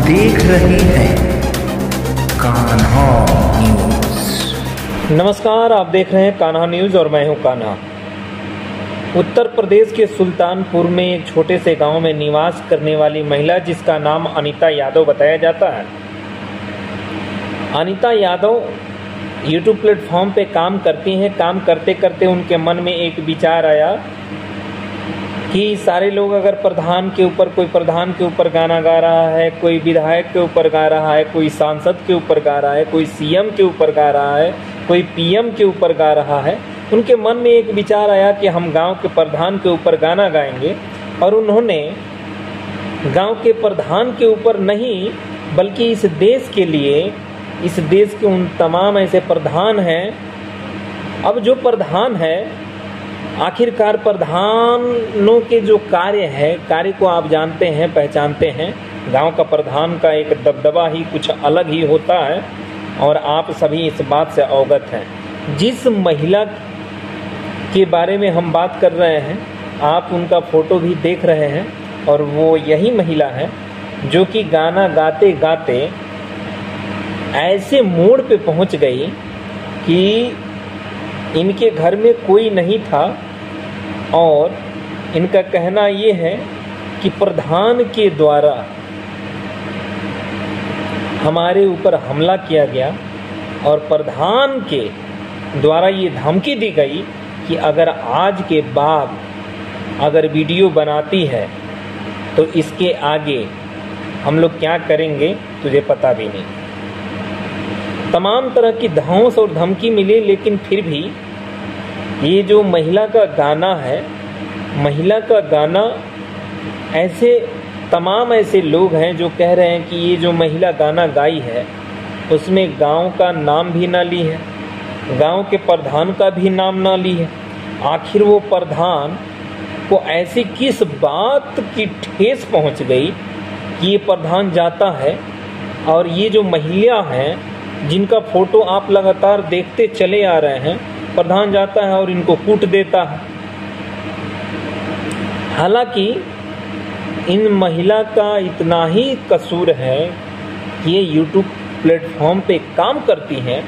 देख रहे हैं कान्हा न्यूज़। नमस्कार, आप देख रहे हैं कान्हा न्यूज़ और मैं हूं कान्हा। उत्तर प्रदेश के सुल्तानपुर में एक छोटे से गांव में निवास करने वाली महिला जिसका नाम अनीता यादव बताया जाता है। अनीता यादव यूट्यूब प्लेटफॉर्म पे काम करती हैं। काम करते करते उनके मन में एक विचार आया कि सारे लोग अगर कोई प्रधान के ऊपर गाना गा रहा है, कोई विधायक के ऊपर गा रहा है, कोई सांसद के ऊपर गा रहा है, कोई सीएम के ऊपर गा रहा है, कोई पीएम के ऊपर गा रहा है, उनके मन में एक विचार आया कि हम गांव के प्रधान के ऊपर गाना गाएंगे। और उन्होंने गांव के प्रधान के ऊपर नहीं बल्कि इस देश के लिए, इस देश के उन तमाम ऐसे प्रधान हैं। अब जो प्रधान है, आखिरकार प्रधानों के जो कार्य को आप जानते हैं, पहचानते हैं। गांव का प्रधान का एक दबदबा ही कुछ अलग ही होता है और आप सभी इस बात से अवगत हैं। जिस महिला के बारे में हम बात कर रहे हैं, आप उनका फोटो भी देख रहे हैं और वो यही महिला है जो कि गाना गाते गाते ऐसे मोड़ पे पहुंच गई कि इनके घर में कोई नहीं था और इनका कहना ये है कि प्रधान के द्वारा हमारे ऊपर हमला किया गया और प्रधान के द्वारा ये धमकी दी गई कि अगर आज के बाद अगर वीडियो बनाती है तो इसके आगे हम लोग क्या करेंगे तुझे पता भी नहीं। तमाम तरह की धौंस और धमकी मिली, लेकिन फिर भी ये जो महिला का गाना है, महिला का गाना ऐसे तमाम ऐसे लोग हैं जो कह रहे हैं कि ये जो महिला गाना गाई है उसमें गांव का नाम भी ना ली है, गांव के प्रधान का भी नाम ना ली है। आखिर वो प्रधान को ऐसी किस बात की ठेस पहुंच गई कि ये प्रधान जाता है और ये जो महिला हैं जिनका फोटो आप लगातार देखते चले आ रहे हैं, प्रधान जाता है और इनको कूट देता है। हालांकि इन महिला का इतना ही कसूर है कि ये यूट्यूब प्लेटफॉर्म पे काम करती हैं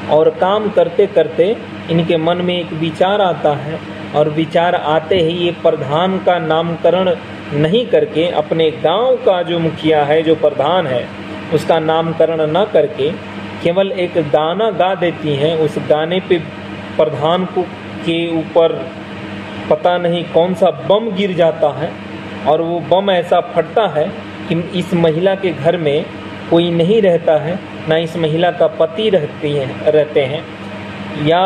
और काम करते करते इनके मन में एक विचार आता है और विचार आते ही ये प्रधान का नामकरण नहीं करके अपने गांव का जो मुखिया है, जो प्रधान है, उसका नामकरण न करके केवल एक गाना गा देती हैं। उस गाने पे प्रधान को के ऊपर पता नहीं कौन सा बम गिर जाता है और वो बम ऐसा फटता है कि इस महिला के घर में कोई नहीं रहता है, ना इस महिला का पति रहते हैं, या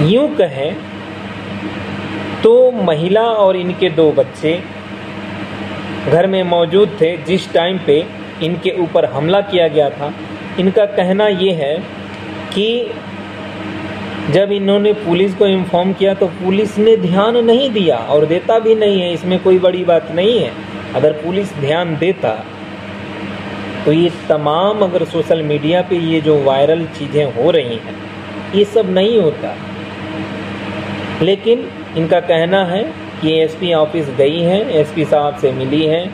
यूं कहें तो महिला और इनके 2 बच्चे घर में मौजूद थे जिस टाइम पे इनके ऊपर हमला किया गया था। इनका कहना ये है कि जब इन्होंने पुलिस को इन्फॉर्म किया तो पुलिस ने ध्यान नहीं दिया और देता भी नहीं है। इसमें कोई बड़ी बात नहीं है। अगर पुलिस ध्यान देता तो ये तमाम, अगर सोशल मीडिया पे ये जो वायरल चीज़ें हो रही हैं, ये सब नहीं होता। लेकिन इनका कहना है कि एसपी ऑफिस गई हैं, एसपी साहब से मिली हैं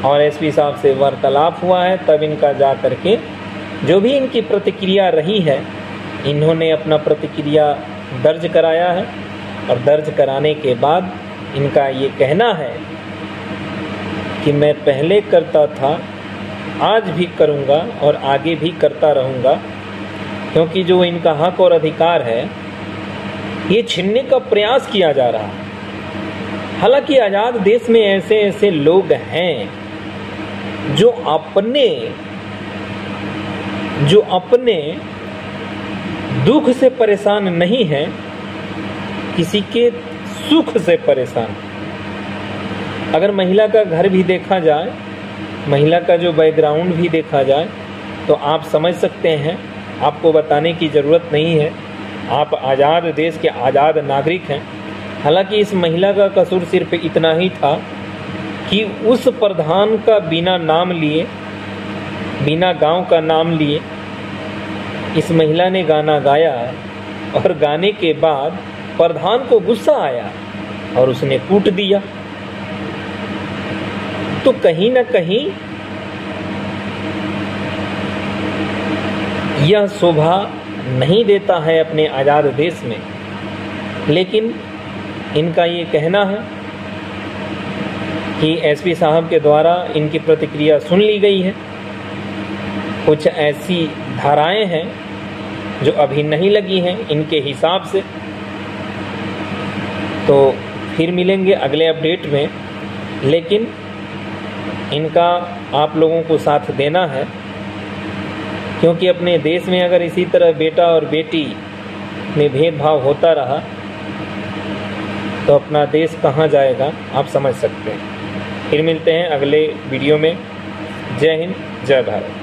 और एसपी साहब से वार्तालाप हुआ है, तब इनका जा करके जो भी इनकी प्रतिक्रिया रही है, इन्होंने अपना प्रतिक्रिया दर्ज कराया है और दर्ज कराने के बाद इनका ये कहना है कि मैं पहले करता था, आज भी करूँगा और आगे भी करता रहूँगा, क्योंकि जो इनका हक और अधिकार है ये छीनने का प्रयास किया जा रहा है। हालांकि आज़ाद देश में ऐसे ऐसे लोग हैं जो अपने दुख से परेशान नहीं हैं, किसी के सुख से परेशान। अगर महिला का घर भी देखा जाए, महिला का जो बैकग्राउंड भी देखा जाए तो आप समझ सकते हैं, आपको बताने की ज़रूरत नहीं है। आप आज़ाद देश के आज़ाद नागरिक हैं। हालांकि इस महिला का कसूर सिर्फ इतना ही था कि उस प्रधान का बिना नाम लिए, बिना गांव का नाम लिए इस महिला ने गाना गाया और गाने के बाद प्रधान को गुस्सा आया और उसने कूट दिया। तो कहीं ना कहीं यह शोभा नहीं देता है अपने आज़ाद देश में। लेकिन इनका ये कहना है कि एसपी साहब के द्वारा इनकी प्रतिक्रिया सुन ली गई है। कुछ ऐसी धाराएं हैं जो अभी नहीं लगी हैं इनके हिसाब से। तो फिर मिलेंगे अगले अपडेट में, लेकिन इनका आप लोगों को साथ देना है, क्योंकि अपने देश में अगर इसी तरह बेटा और बेटी में भेदभाव होता रहा तो अपना देश कहाँ जाएगा आप समझ सकते हैं। फिर मिलते हैं अगले वीडियो में। जय हिंद, जय भारत।